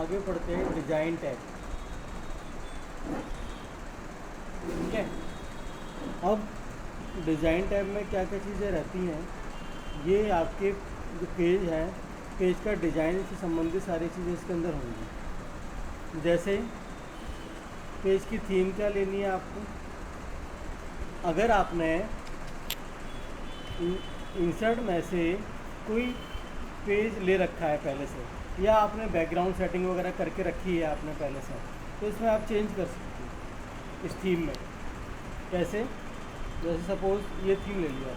आगे पढ़ते हैं डिज़ाइन टैब। ठीक है, अब डिज़ाइन टैब में क्या क्या चीज़ें रहती हैं, ये आपके जो पेज है, पेज का डिज़ाइन से संबंधित सारी चीज़ें इसके अंदर होंगी। जैसे पेज की थीम क्या लेनी है आपको, अगर आपने इंसर्ट में से कोई पेज ले रखा है पहले से, या आपने बैकग्राउंड सेटिंग वगैरह करके रखी है आपने पहले से, तो इसमें आप चेंज कर सकते हो इस थीम में। कैसे, जैसे सपोज़ ये थीम ले लिया,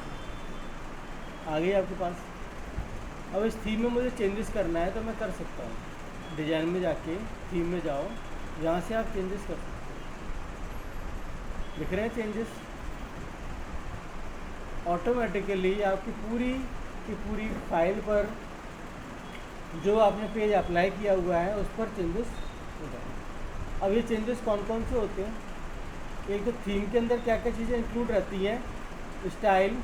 आ गई आपके पास। अब इस थीम में मुझे चेंजेस करना है तो मैं कर सकता हूँ, डिज़ाइन में जाके थीम में जाओ, यहाँ से आप चेंजेस कर सकते हो। दिख रहे हैं चेंजेस, ऑटोमेटिकली आपकी पूरी की पूरी फाइल पर जो आपने पेज अप्लाई किया हुआ है उस पर चेंजेस हो जाए। अब ये चेंजेस कौन कौन से होते हैं, एक तो थीम के अंदर क्या क्या चीज़ें इंक्लूड रहती हैं, स्टाइल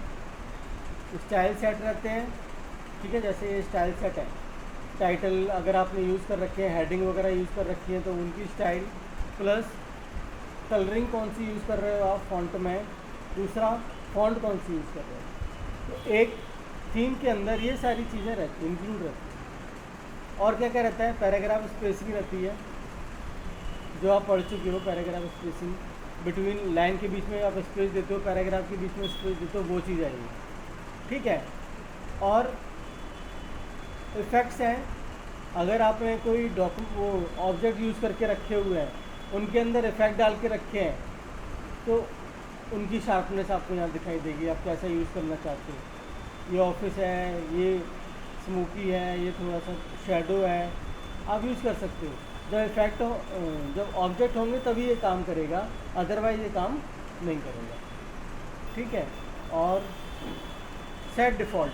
सेट रहते हैं। ठीक है, जैसे ये स्टाइल सेट है, टाइटल अगर आपने यूज़ कर रखे हैं, हेडिंग वगैरह यूज़ कर रखी है तो उनकी स्टाइल, प्लस कलरिंग कौन सी यूज़ कर रहे हो आप फॉन्ट में, दूसरा फॉन्ट कौन सी यूज़ कर रहे हो। तो एक थीम के अंदर ये सारी चीज़ें रहती इंक्लूड रहती हैं। और क्या क्या रहता है, पैराग्राफ स्पेसिंग रहती है, जो आप पढ़ चुके हो। पैराग्राफ स्पेसिंग, बिटवीन लाइन के बीच में आप स्पेस देते हो, पैराग्राफ के बीच में स्पेस देते हो, वो चीज़ आएगी। ठीक है, और इफ़ेक्ट्स हैं, अगर आपने कोई वो ऑब्जेक्ट यूज़ करके रखे हुए हैं, उनके अंदर इफ़ेक्ट डाल के रखे हैं, तो उनकी शार्पनेस आपको यहाँ दिखाई देगी, आप कैसा यूज़ करना चाहते हो। ये ऑफिस है, ये स्मोकी है, ये थोड़ा सा शेडो है, आप यूज़ कर सकते हो। जब इफेक्ट हो, जब ऑब्जेक्ट होंगे तभी ये काम करेगा, अदरवाइज ये काम नहीं करेगा। ठीक है, और सेट डिफ़ॉल्ट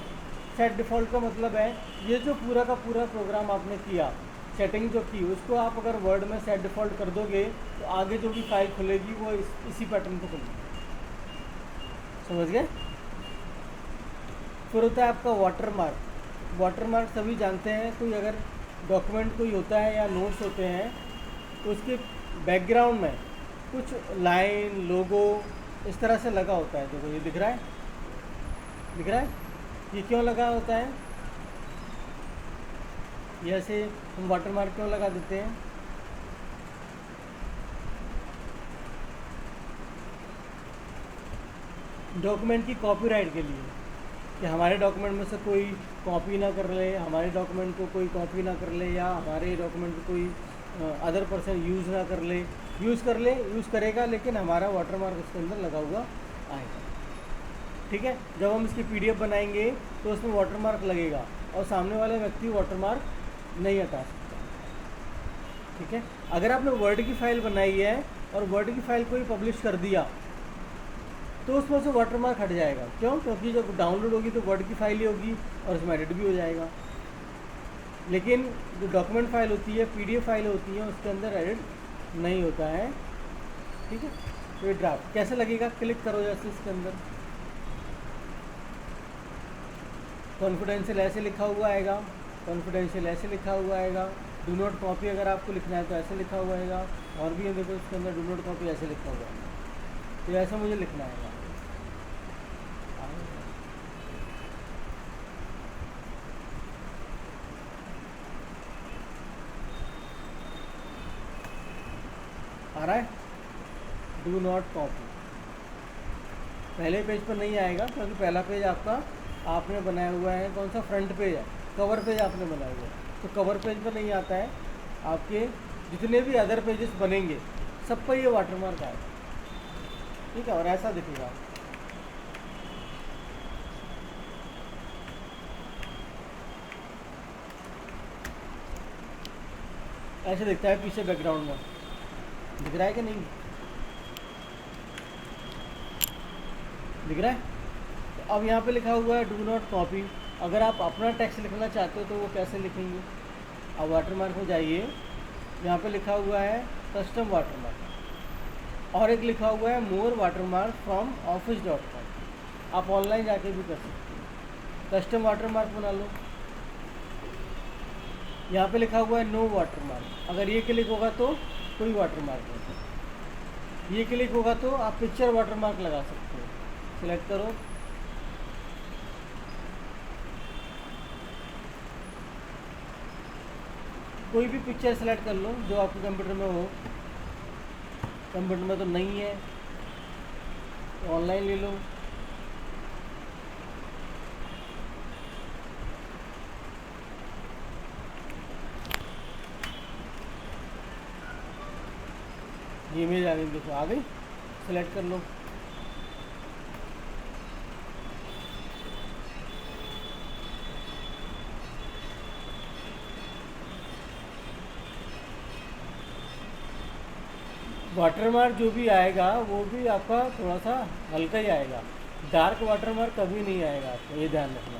का मतलब है ये जो पूरा का पूरा प्रोग्राम आपने किया, सेटिंग जो की, उसको आप अगर वर्ड में सेट डिफ़ॉल्ट कर दोगे तो आगे जो भी फाइल खुलेगी वो इसी पैटर्न पर खुलेगी। समझ गए। फिर होता है आपका वाटरमार्क सभी जानते हैं, कोई अगर डॉक्यूमेंट कोई होता है या नोट्स होते हैं तो उसके बैकग्राउंड में कुछ लाइन, लोगो इस तरह से लगा होता है। देखो ये दिख रहा है, ये क्यों लगा होता है, ये ऐसे हम वाटरमार्क क्यों लगा देते हैं, डॉक्यूमेंट की कॉपीराइट के लिए, कि हमारे डॉक्यूमेंट में से कोई कॉपी ना कर ले, हमारे डॉक्यूमेंट को कोई कॉपी ना कर ले, या हमारे डॉक्यूमेंट को कोई अदर पर्सन यूज़ ना कर ले, यूज़ करेगा लेकिन हमारा वाटरमार्क उसके अंदर लगा हुआ आएगा। ठीक है, जब हम इसकी PDF बनाएंगे तो उसमें वाटरमार्क लगेगा और सामने वाले व्यक्ति वाटरमार्क नहीं हटा सकता। ठीक है, अगर आपने वर्ड की फ़ाइल बनाई है और वर्ड की फ़ाइल को ही पब्लिश कर दिया तो उसमें से वाटरमार्क हट जाएगा। क्यों? क्योंकि जब डाउनलोड होगी तो वर्ड की फाइल ही होगी और उसमें एडिट भी हो जाएगा। लेकिन जो डॉक्यूमेंट फाइल होती है, PDF फाइल होती है, उसके अंदर एडिट नहीं होता है। ठीक है, तो ये ड्राफ्ट कैसे लगेगा, क्लिक करो जैसे इसके अंदर कॉन्फिडेंशियल ऐसे लिखा हुआ आएगा, डू नॉट कॉपी अगर आपको लिखना है तो ऐसे लिखा हुआ आएगा, और भी है देखो इसके अंदर डू नॉट कॉपी ऐसे लिखा हुआ है, तो ऐसा मुझे लिखना आएगा। आ रहा है, डू नॉट कॉपी पहले पेज पर नहीं आएगा, क्योंकि पहला पेज आपने बनाया हुआ है, कौन सा, फ्रंट पेज है, कवर पेज आपने बनाया हुआ है, तो कवर पेज पर नहीं आता है। आपके जितने भी अदर पेजेस बनेंगे सब पर ये वाटरमार्क आएगा। ठीक है, और ऐसा दिखेगा। ऐसे दिखता है पीछे बैकग्राउंड में, दिख रहा है कि नहीं, दिख रहा है। तो अब यहाँ पे लिखा हुआ है डू नॉट कॉपी। अगर आप अपना टेक्स्ट लिखना चाहते हो तो वो कैसे लिखेंगे, अब वाटरमार्क में जाइए, यहाँ पे लिखा हुआ है कस्टम वाटरमार्क, और एक लिखा हुआ है मोर वाटरमार्क फ्रॉम office.com। आप ऑनलाइन जाके भी कर सकते हो, कस्टम वाटरमार्क बना लो। यहाँ पे लिखा हुआ है नो वाटरमार्क। अगर ये क्लिक होगा तो कोई वाटरमार्क नहीं, ये क्लिक होगा तो आप पिक्चर वाटरमार्क लगा सकते हो। सिलेक्ट करो, कोई भी पिक्चर सेलेक्ट कर लो जो आपके कंप्यूटर में हो। कंप्यूटर में तो नहीं है, ऑनलाइन ले लो। ये इमेज आ गई, देखो आ गई, सेलेक्ट कर लो। वाटरमार्क जो भी आएगा वो भी आपका थोड़ा सा हल्का ही आएगा, डार्क वाटरमार्क कभी नहीं आएगा, आपको ये ध्यान रखना।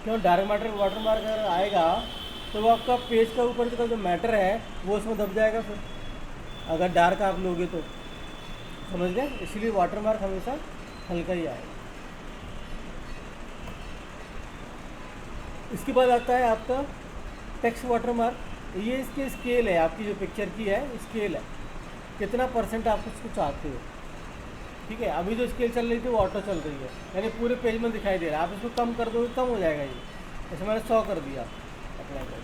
क्यों? डार्क वाटरमार्क अगर आएगा तो वो आपका पेज का ऊपर का जो मैटर है वो उसमें दब जाएगा फिर, अगर डार्क आप लोगे तो, समझ गए? इसलिए वाटरमार्क हमेशा हल्का ही आएगा। इसके बाद आता है आपका टेक्स्ट वाटरमार्क। ये इसकी स्केल है, आपकी जो पिक्चर की है स्केल है, कितना परसेंट आप उसको चाहते हो। ठीक है, अभी जो स्केल चल रही थी वो ऑटो चल रही है, यानी पूरे पेज में दिखाई दे रहा है। आप इसको कम कर दो कम हो जाएगा ये, जैसे मैंने 100 कर दिया, अप्लाई कर दिया।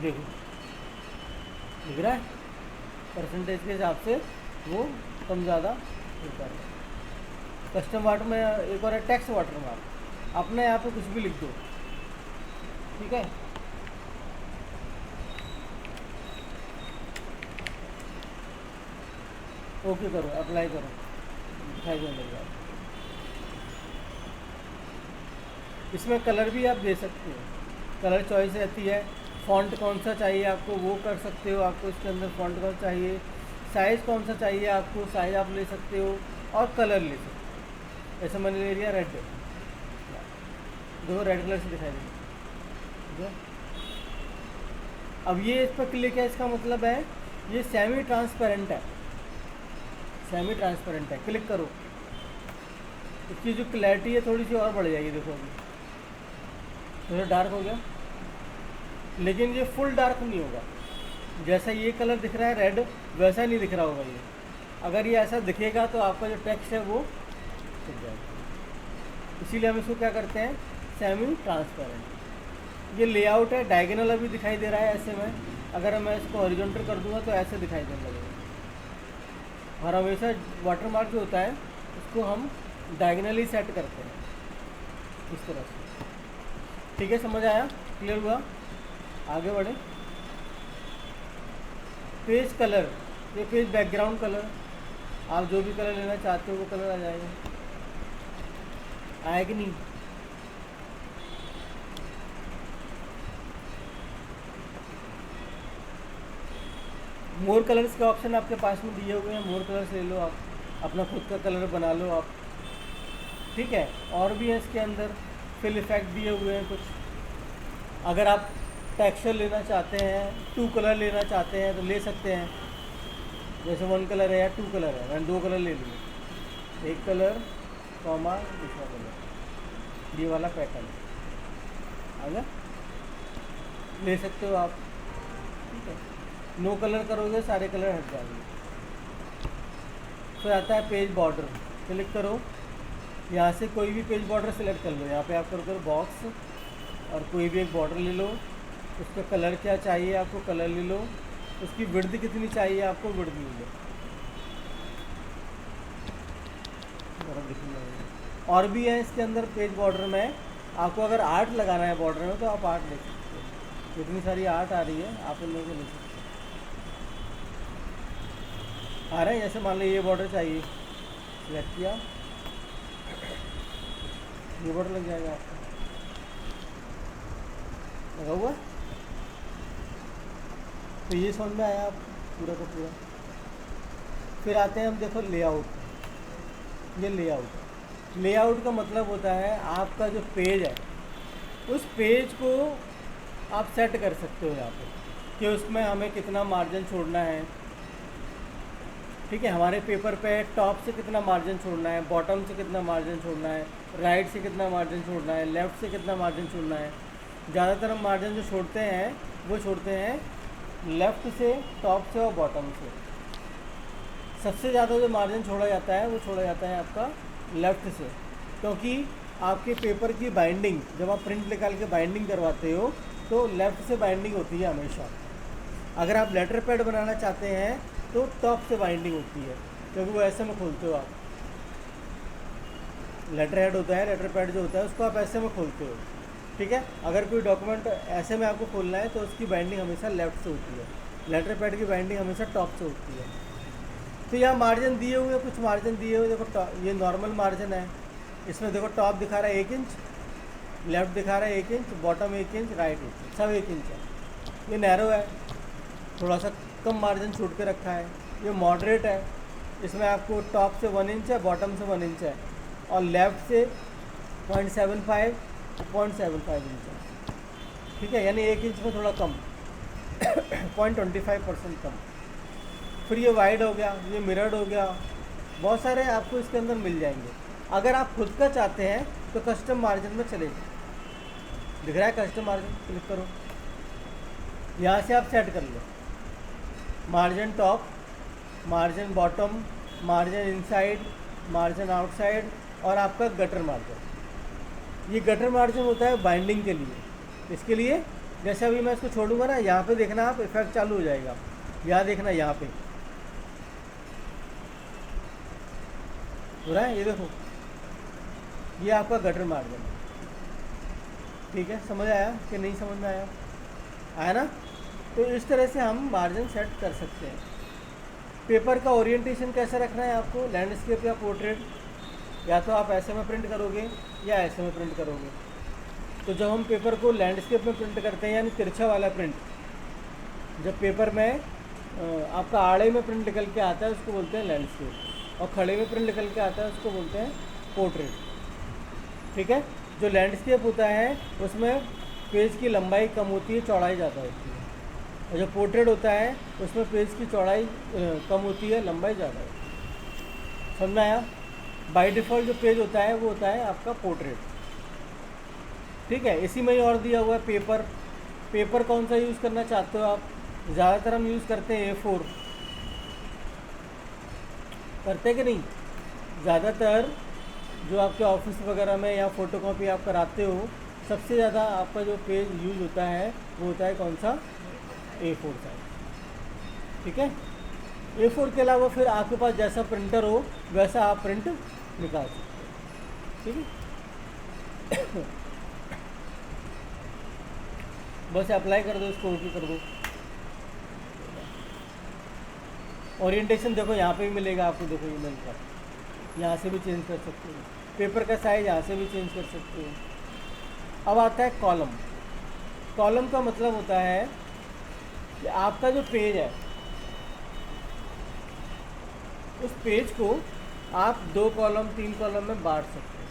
देखो दिख रहा है, परसेंटेज के हिसाब से वो कम ज़्यादा होता है। कस्टम वाटर में एक और है टेक्स्ट वाटर मार्क, अपने यहाँ पे कुछ भी लिख दो, ठीक है। ओके करो, अप्लाई करो, दिखाई दे मेरे पास। इसमें कलर भी आप दे सकते हो, कलर चॉइस रहती है। फ़ॉन्ट कौन सा चाहिए आपको वो कर सकते हो, आपको इसके अंदर फ़ॉन्ट कौन सा चाहिए, साइज़ कौन सा चाहिए आपको, साइज़ आप ले सकते हो, और कलर ले सकते हो। ऐसे मैंने ले लिया रेड, देखो रेड कलर से दिखाई देगा। अब ये इस पर क्लिक है, इसका मतलब है ये सेमी ट्रांसपेरेंट है, सेमी ट्रांसपेरेंट है। क्लिक करो, इसकी जो क्लैरिटी है थोड़ी सी और बढ़ जाएगी। देखो अभी थोड़ा डार्क हो गया, लेकिन ये फुल डार्क नहीं होगा। जैसा ये कलर दिख रहा है रेड, वैसा नहीं दिख रहा होगा ये। अगर ये ऐसा दिखेगा तो आपका जो टेक्स्ट है वो छुप जाएगा। इसीलिए हम इसको क्या करते हैं, सेमी ट्रांसपेरेंट। ये लेआउट है, डायगोनल अभी दिखाई दे रहा है ऐसे में, अगर मैं इसको हॉरिजॉन्टल कर दूंगा तो ऐसे दिखाई देने लगेगा। और हमेशा वाटरमार्क जो होता है उसको हम डायगोनली सेट करते हैं इस तरह से। ठीक है, समझ आया, क्लियर हुआ? आगे बढ़े। पेज कलर, ये पेज बैकग्राउंड कलर, आप जो भी कलर लेना चाहते हो वो कलर आ जाएगा, आया कि नहीं? मोर कलर्स के ऑप्शन आपके पास में दिए हुए हैं, मोर कलर्स ले लो, आप अपना खुद का कलर बना लो आप, ठीक है। और भी है इसके अंदर, फिल इफेक्ट दिए हुए हैं कुछ। अगर आप टेक्सचर लेना चाहते हैं, 2 कलर लेना चाहते हैं तो ले सकते हैं। जैसे 1 कलर है या 2 कलर है, मैंने 2 कलर ले लिए, 1 कलर कॉमा दूसरा कलर, ये वाला पैटर्न अगर ले सकते हो आप, ठीक है। नो कलर करोगे सारे कलर हट जाएंगे। फिर आता है पेज बॉर्डर, क्लिक करो, यहाँ से कोई भी पेज बॉर्डर सेलेक्ट कर लो। यहाँ पे आप करो बॉक्स और कोई भी एक बॉर्डर ले लो, उसका कलर क्या चाहिए आपको कलर ले लो, उसकी विड्थ कितनी चाहिए आपको विड्थ ले लो। और भी है इसके अंदर पेज बॉर्डर में, आपको अगर आर्ट लगाना है बॉर्डर में तो आप आर्ट ले सकते हो। इतनी सारी आर्ट आ रही है, आप इन लोगों को ले सकते हो। आ रहा है, जैसे मान लो ये बॉर्डर चाहिए, सिलेक्ट किया, ये बॉर्डर लग जाएगा आपका, लगा हुआ। तो ये समझ में आया आप पूरा का पूरा। फिर आते हैं हम, देखो लेआउट। ये लेआउट का मतलब होता है आपका जो पेज है उस पेज को आप सेट कर सकते हो यहाँ पे। कि उसमें हमें कितना मार्जिन छोड़ना है। ठीक है, हमारे पेपर पे टॉप से कितना मार्जिन छोड़ना है, बॉटम से कितना मार्जिन छोड़ना है, राइट से कितना मार्जिन छोड़ना है, लेफ़्ट से कितना मार्जिन छोड़ना है। ज़्यादातर हम मार्जिन जो छोड़ते हैं वो छोड़ते हैं लेफ़्ट से, टॉप से और बॉटम से। सबसे ज़्यादा जो मार्जिन छोड़ा जाता है वो छोड़ा जाता है आपका लेफ़्ट से, क्योंकि आपके पेपर की बाइंडिंग जब आप प्रिंट निकाल के बाइंडिंग करवाते हो तो लेफ़्ट से बाइंडिंग होती है हमेशा। अगर आप लेटर पैड बनाना चाहते हैं तो टॉप से बाइंडिंग होती है, क्योंकि वो ऐसे में खोलते हो आप। लेटर हेड होता है, लेटर पैड जो होता है उसको आप ऐसे में खोलते हो। ठीक है, अगर कोई डॉक्यूमेंट ऐसे में आपको खोलना है तो उसकी बाइंडिंग हमेशा लेफ़्ट से होती है, लेटर पैड की बाइंडिंग हमेशा टॉप से होती है। तो यहाँ मार्जिन दिए हुए, कुछ मार्जिन दिए हुए, देखो ये नॉर्मल मार्जिन है, इसमें देखो टॉप दिखा रहा है 1 इंच, लेफ़्ट दिखा रहा है 1 inch, bottom 1 inch, right 1 inch, सब 1 इंच है। ये नैरो है, थोड़ा सा कम मार्जिन छूट के रखा है। ये मॉडरेट है, इसमें आपको टॉप से 1 इंच है, बॉटम से 1 इंच है, और लेफ़्ट से 0.75 इंच है। ठीक है, यानी 1 इंच में थोड़ा कम 0.25% कम। फिर ये वाइड हो गया, ये मिरर्ड हो गया, बहुत सारे आपको इसके अंदर मिल जाएंगे। अगर आप खुद का चाहते हैं तो कस्टम मार्जिन में चले जाए, दिख रहा है कस्टम मार्जिन, क्लिक करो, यहाँ से आप सेट कर low margin top, margin bottom, margin inside, margin outside, और आपका गटर मार्जिन। ये गटर मार्जिन होता है बाइंडिंग के लिए। इसके लिए जैसे अभी मैं इसको छोड़ूंगा ना, यहाँ पे देखना आप इफेक्ट चालू हो जाएगा, यहाँ देखना, यहाँ पे हो रहा है, ये देखो, ये आपका गटर मार्जिन है। ठीक है, समझ आया कि नहीं समझ में आया? आया ना? तो इस तरह से हम मार्जिन सेट कर सकते हैं। पेपर का ओरिएंटेशन कैसा रखना है आपको, लैंडस्केप या पोर्ट्रेट, या तो आप ऐसे में प्रिंट करोगे या ऐसे में प्रिंट करोगे। तो जब हम पेपर को लैंडस्केप में प्रिंट करते हैं, यानी तिरछा वाला प्रिंट, जब पेपर में आपका आड़े में प्रिंट निकल के आता है उसको बोलते हैं लैंडस्केप, और खड़े में प्रिंट निकल के आता है उसको बोलते हैं पोर्ट्रेट। ठीक है, जो लैंडस्केप होता है उसमें पेज की लंबाई कम होती है, चौड़ाई ज़्यादा होती है, और जो पोर्ट्रेट होता है उसमें पेज की चौड़ाई कम होती है, लंबाई ज़्यादा है। समझ आया? बाय डिफ़ॉल्ट जो पेज होता है वो होता है आपका पोर्ट्रेट। ठीक है, इसी में ही और दिया हुआ है पेपर। पेपर कौन सा यूज़ करना चाहते हो आप? ज़्यादातर हम यूज़ करते हैं A4, करते कि नहीं? ज़्यादातर जो आपके ऑफिस वगैरह में या फ़ोटोकॉपी आप कराते हो, सबसे ज़्यादा आपका जो पेज यूज़ होता है वो होता है कौन सा? A4 size. ठीक है, A4 के अलावा फिर आपके पास जैसा प्रिंटर हो वैसा आप प्रिंट निकाल सकते हो। ठीक है, बस अप्लाई कर दो, इसको ओके कर दो। ओरिएंटेशन देखो यहाँ पे भी मिलेगा आपको, देखो ईमेल पर, यहाँ से भी चेंज कर सकते हो। पेपर का साइज़ यहाँ से भी चेंज कर सकते हो। अब आता है कॉलम। कॉलम का मतलब होता है कि आपका जो पेज है उस पेज को आप 2 कॉलम 3 कॉलम में बांट सकते हैं।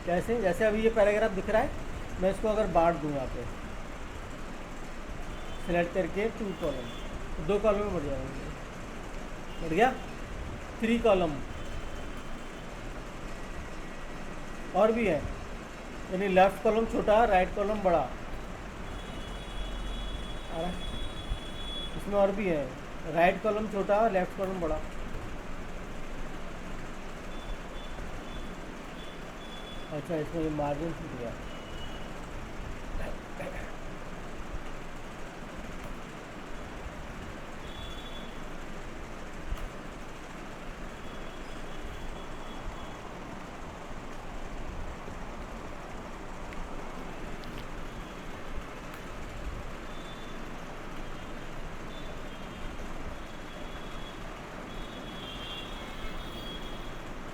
कैसे? जैसे अभी ये पैराग्राफ दिख रहा है, मैं इसको अगर बांट दूँ यहाँ पे सेलेक्ट करके 2 कॉलम, तो 2 कॉलम में बढ़ जाएंगे, बढ़ गया। 3 कॉलम और भी है, यानी लेफ़्ट कॉलम छोटा, राइट कॉलम बड़ा, आ रहा है? इसमें और भी है, राइट कॉलम छोटा, लेफ़्ट कॉलम बड़ा। अच्छा, इसमें मार्जिन छूट गया।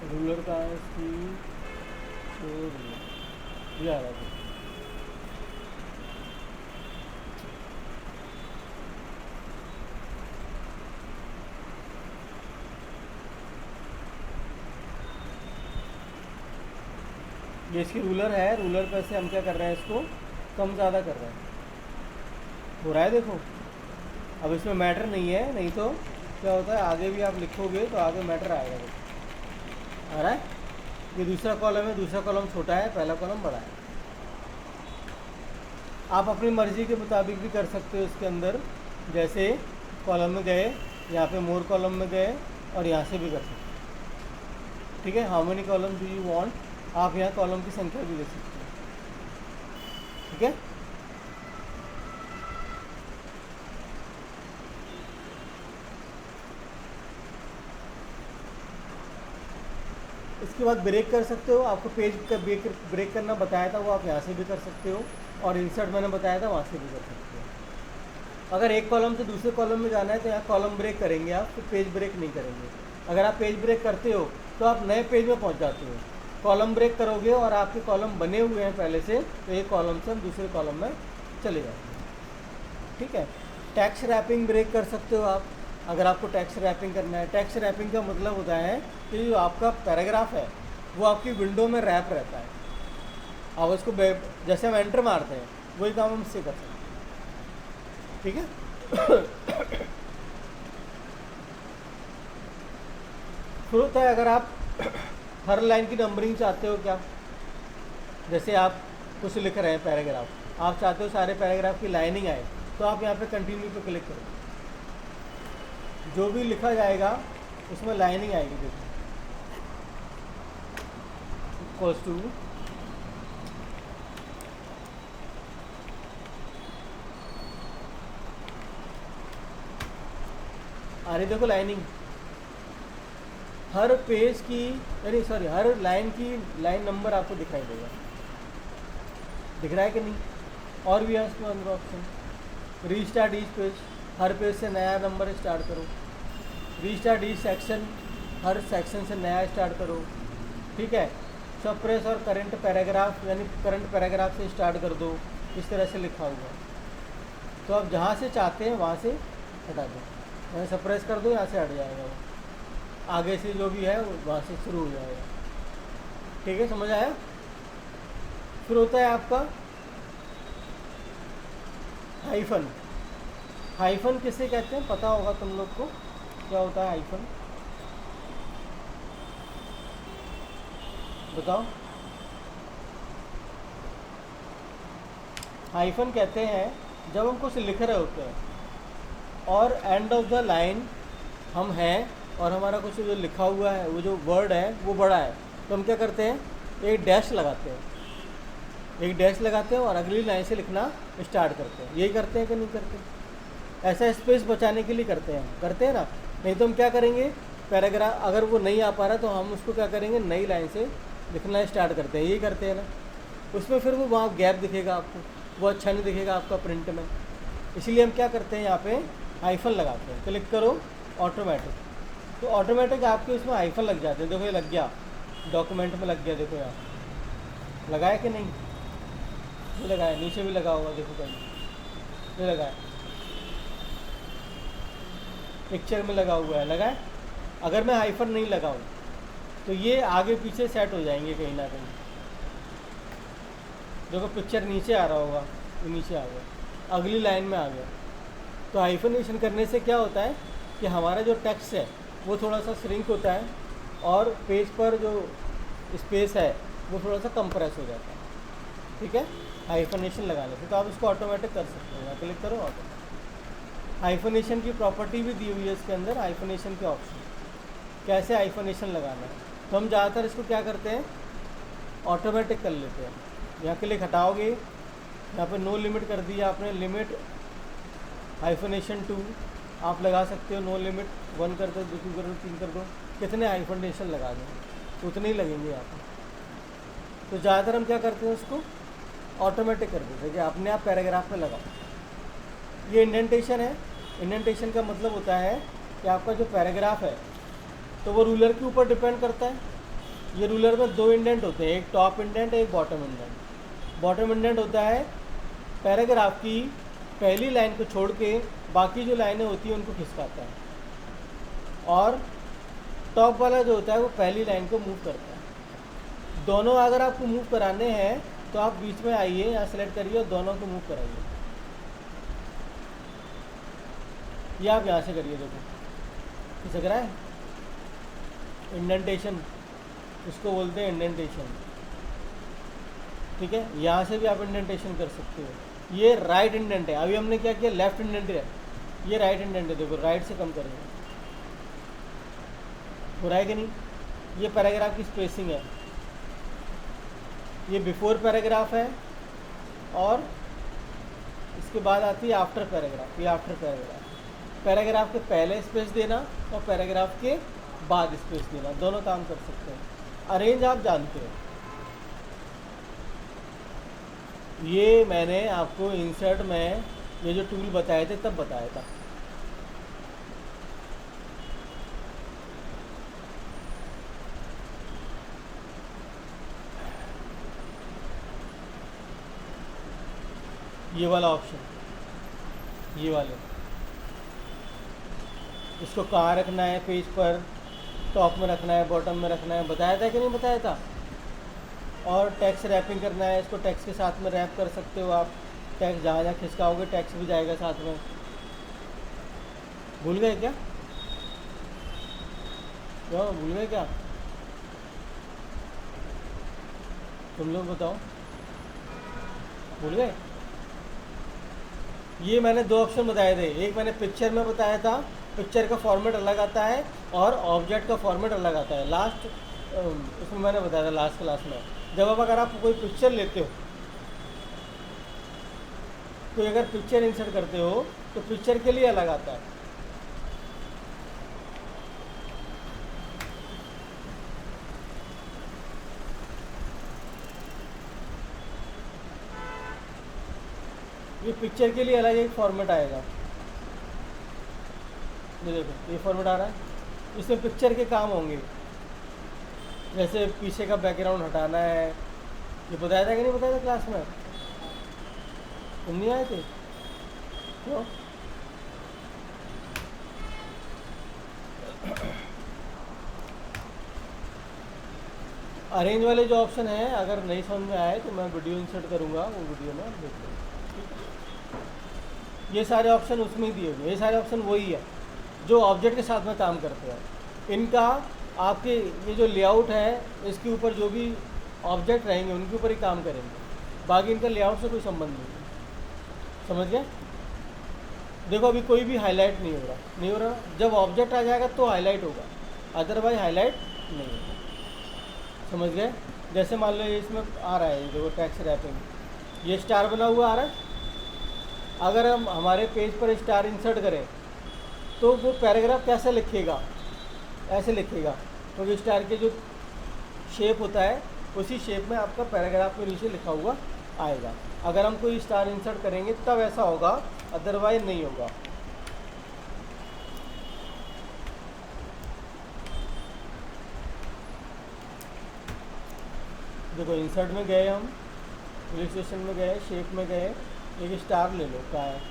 रूलर का इसकी ये आ रहा है। ये इसकी रूलर है, रूलर पे से हम क्या कर रहे हैं, इसको कम ज़्यादा कर रहे हैं। हो रहा है देखो, अब इसमें मैटर नहीं है, नहीं तो क्या होता है आगे भी आप लिखोगे तो आगे मैटर आएगा। आ रहा है? ये दूसरा कॉलम है, दूसरा कॉलम छोटा है, पहला कॉलम बड़ा है। आप अपनी मर्ज़ी के मुताबिक भी कर सकते हो इसके अंदर, जैसे कॉलम में गए, यहाँ पे मोर कॉलम में गए और यहाँ से भी कर सकते हो। ठीक है, how many column do you want, आप यहाँ कॉलम की संख्या भी दे सकते हो। ठीक है, इसके बाद ब्रेक कर सकते हो। आपको पेज का ब्रेक करना बताया था, वो आप यहाँ से भी कर सकते हो, और इंसर्ट मैंने बताया था वहाँ से भी कर सकते हो। अगर एक कॉलम से दूसरे कॉलम में जाना है तो यहाँ कॉलम ब्रेक करेंगे आप, तो पेज ब्रेक नहीं करेंगे। अगर आप पेज ब्रेक करते हो तो आप नए पेज में पहुँच जाते हो। कॉलम ब्रेक करोगे और आपके कॉलम बने हुए हैं पहले से, तो एक कॉलम से हम दूसरे कॉलम में चले जाते हैं। ठीक है, टेक्स्ट रैपिंग ब्रेक कर सकते हो आप, अगर आपको टेक्स्ट रैपिंग करना है। टेक्स्ट रैपिंग का मतलब होता है कि जो आपका पैराग्राफ है वो आपकी विंडो में रैप रहता है। आप उसको जैसे हम एंटर मारते हैं वही काम हम इससे कर सकते हैं। ठीक है, फिर होता है अगर आप हर लाइन की नंबरिंग चाहते हो क्या, जैसे आप कुछ लिख रहे हैं पैराग्राफ, आप चाहते हो सारे पैराग्राफ की लाइनिंग आए, तो आप यहाँ पे कंटिन्यू पे क्लिक करो, जो भी लिखा जाएगा उसमें लाइनिंग आएगी। देखो इक्वल्स टू आ रही, देखो लाइनिंग हर पेज की, यानी सॉरी हर लाइन की लाइन नंबर आपको दिखाई देगा। दिख रहा है कि नहीं? और भी है इसमें अंदर ऑप्शन, रीस्टार्ट ईच पेज, हर पेज से नया नंबर स्टार्ट करो। रीस्टार्ट ईच सेक्शन, हर सेक्शन से नया स्टार्ट करो। ठीक है, सप्रेस और करंट पैराग्राफ, यानी करंट पैराग्राफ से स्टार्ट कर दो, इस तरह से लिखा हुआ। तो आप जहाँ से चाहते हैं वहाँ से हटा दो, यानी सप्रेस कर दो, यहाँ से हट जाएगा वो, आगे से जो भी है वहाँ से शुरू हो जाएगा। ठीक है, समझ आया? फिर होता है आपका हाइफन। हाइफन किसे कहते हैं पता होगा तुम लोग को, क्या होता है हाइफन? बताओ। हाइफन कहते हैं जब हम कुछ लिख रहे होते हैं और एंड ऑफ द लाइन हम हैं और हमारा कुछ जो लिखा हुआ है, वो जो वर्ड है वो बड़ा है, तो हम क्या करते हैं, एक डैश लगाते हैं, एक डैश लगाते हैं और अगली लाइन से लिखना स्टार्ट करते हैं। यही करते हैं कि नहीं करते? ऐसा स्पेस बचाने के लिए करते हैं ना। नहीं तो हम क्या करेंगे, पैराग्राफ अगर वो नहीं आ पा रहा तो हम उसको क्या करेंगे, नई लाइन से लिखना स्टार्ट करते हैं। यही करते हैं ना, उसमें फिर वो वहाँ गैप दिखेगा आपको, वो अच्छा नहीं दिखेगा आपका प्रिंट में। इसलिए हम क्या करते हैं, यहाँ पे हाइफन लगाते हैं। क्लिक करो ऑटोमेटिक, तो ऑटोमेटिक आपके उसमें हाइफन लग जाते हैं। देखो ये लग गया, डॉक्यूमेंट में लग गया, देखो यहाँ लगाया कि नहीं? ये लगाया, नीचे भी लगा होगा, देखो कहीं ये लगाया, पिक्चर में लगा हुआ है, लगाए। अगर मैं हाइफन नहीं लगाऊं तो ये आगे पीछे सेट हो जाएंगे कहीं ना कहीं। देखो पिक्चर नीचे आ रहा होगा, तो नीचे आ गया, अगली लाइन में आ गया। तो हाइफनेशन करने से क्या होता है कि हमारा जो टेक्स्ट है वो थोड़ा सा श्रिंक होता है और पेज पर जो स्पेस है वो थोड़ा सा कंप्रेस हो जाता है। ठीक है, हाइफनेशन लगाने से। तो आप इसको ऑटोमेटिक कर सकते हो, क्लिक करो ऑटोमेटिक। हाइफनेशन की प्रॉपर्टी भी दी हुई है इसके अंदर, हाइफनेशन के ऑप्शन, कैसे हाइफनेशन लगाना है। तो हम ज़्यादातर इसको क्या करते हैं, ऑटोमेटिक कर लेते हैं। यहाँ क्लिक हटाओगे, यहाँ पे नो लिमिट कर दिया आपने, लिमिट हाइफनेशन 2 आप लगा सकते हो, नो लिमिट 1 कर दो, 2 कर दो, 3 कर दो, कितने हाइफनेशन लगा देंगे उतने ही लगेंगे यहाँ पे। तो ज़्यादातर हम क्या करते हैं, उसको ऑटोमेटिक कर देते हैं कि अपने आप पैराग्राफ में लगाओ। ये इंडेंटेशन है। इंडेंटेशन का मतलब होता है कि आपका जो पैराग्राफ है तो वो रूलर के ऊपर डिपेंड करता है। ये रूलर में 2 इंडेंट होते हैं, एक टॉप इंडेंट एक बॉटम इंडेंट। बॉटम इंडेंट होता है पैराग्राफ की पहली लाइन को छोड़ के बाकी जो लाइनें होती हैं उनको खिसकाता है, और टॉप वाला जो होता है वो पहली लाइन को मूव करता है। दोनों अगर आपको मूव कराने हैं तो आप बीच में आइए, यहाँ सेलेक्ट करिए और दोनों को मूव कराइए। ये आप यहाँ से करिए, देखो दिख रहा है इंडेंटेशन, इसको बोलते हैं इंडेंटेशन। ठीक है, यहाँ से भी आप इंडेंटेशन कर सकते हो। ये राइट इंडेंट है, अभी हमने क्या किया, लेफ्ट इंडेंट है, ये राइट इंडेंट है, देखो राइट से कम करेंगे, हो रहा है कि नहीं। ये पैराग्राफ की स्पेसिंग है, ये बिफोर पैराग्राफ है, और इसके बाद आती है आफ्टर पैराग्राफ। ये आफ्टर पैराग्राफ, पैराग्राफ के पहले स्पेस देना और पैराग्राफ के बाद स्पेस देना, दोनों काम कर सकते हैं। अरेंज आप जानते हो, ये मैंने आपको इंसर्ट में ये जो टूल बताए थे तब बताया था। ये वाला ऑप्शन, ये वाले, इसको कहाँ रखना है पेज पर, टॉप में रखना है, बॉटम में रखना है, बताया था कि नहीं बताया था। और टैक्स रैपिंग करना है, इसको टैक्स के साथ में रैप कर सकते हो आप, टैक्स जहाँ जहाँ खिसकाओगे टैक्स भी जाएगा साथ में। भूल गए क्या, क्यों भूल गए क्या, तुम लोग बताओ, भूल गए। ये मैंने दो ऑप्शन बताए थे, एक मैंने पिक्चर में बताया था, पिक्चर का फॉर्मेट अलग आता है और ऑब्जेक्ट का फॉर्मेट अलग आता है। लास्ट उसमें मैंने बताया था लास्ट क्लास में, जब अब अगर आप कोई पिक्चर लेते हो, कोई अगर पिक्चर इंसर्ट करते हो तो पिक्चर के लिए अलग आता है। ये पिक्चर के लिए अलग एक फॉर्मेट आएगा, ये देखो ये फॉर्मेट आ रहा है, इसमें पिक्चर के काम होंगे, जैसे पीछे का बैकग्राउंड हटाना है। ये बताया था कि नहीं बताया था क्लास में, तुम नहीं आए थे क्यों। अरेंज वाले जो ऑप्शन है, अगर नहीं समझ में आए तो मैं वीडियो इंसर्ट करूँगा, वो वीडियो में देख लो। ये सारे ऑप्शन उसमें ही दिए हुए, ये सारे ऑप्शन वही है जो ऑब्जेक्ट के साथ में काम करते हैं। इनका आपके ये जो लेआउट है, इसके ऊपर जो भी ऑब्जेक्ट रहेंगे उनके ऊपर ही काम करेंगे, बाकी इनका लेआउट से कोई संबंध नहीं है। समझ गए। देखो अभी कोई भी हाईलाइट नहीं हो रहा, जब ऑब्जेक्ट आ जाएगा तो हाईलाइट होगा, अदरवाइज हाईलाइट नहीं होगा। समझ गए। जैसे मान लो इसमें आ रहा है, देखो टैक्स रैपिंग, ये स्टार बना हुआ आ रहा है। अगर हम हमारे पेज पर स्टार इंसर्ट करें तो वो पैराग्राफ कैसे लिखेगा, ऐसे लिखेगा, क्योंकि तो स्टार के जो शेप होता है उसी शेप में आपका पैराग्राफ में नीचे लिखा हुआ आएगा। अगर हम कोई स्टार इंसर्ट करेंगे तब ऐसा होगा, अदरवाइज नहीं होगा। देखो इंसर्ट में गए, हम इलस्ट्रेशन में गए, शेप में गए, एक स्टार ले लो, क्या है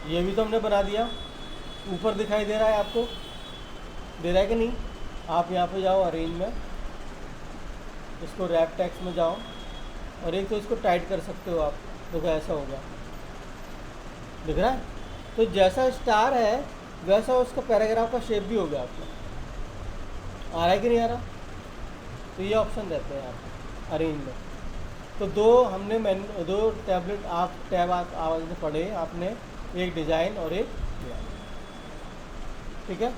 ये भी तो हमने बना दिया, ऊपर दिखाई दे रहा है आपको, दे रहा है कि नहीं। आप यहाँ पे जाओ अरेंज में, इसको रैप टेक्स्ट में जाओ, और एक तो इसको टाइट कर सकते हो आप, देखो ऐसा हो गया, दिख रहा है। तो जैसा स्टार है वैसा उसका पैराग्राफ का शेप भी हो गया आपका, आ रहा है कि नहीं आ रहा। तो ये ऑप्शन रहते हैं आप अरेंज में। तो दो टैबलेट आप टैब आवाज़ में पढ़े आपने, एक डिज़ाइन और एक डिज़ाइन, ठीक है।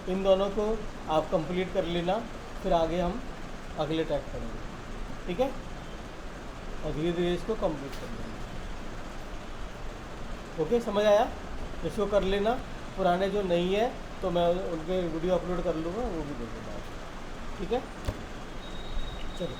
इन दोनों को आप कंप्लीट कर लेना, फिर आगे हम अगले टैग पढ़ेंगे, ठीक है। और धीरे धीरे इसको कंप्लीट कर लेंगे। ओके, समझ आया। इसको कर लेना, पुराने जो नहीं है तो मैं उनके वीडियो अपलोड कर लूँगा, वो भी देख लेना, ठीक है। चलो।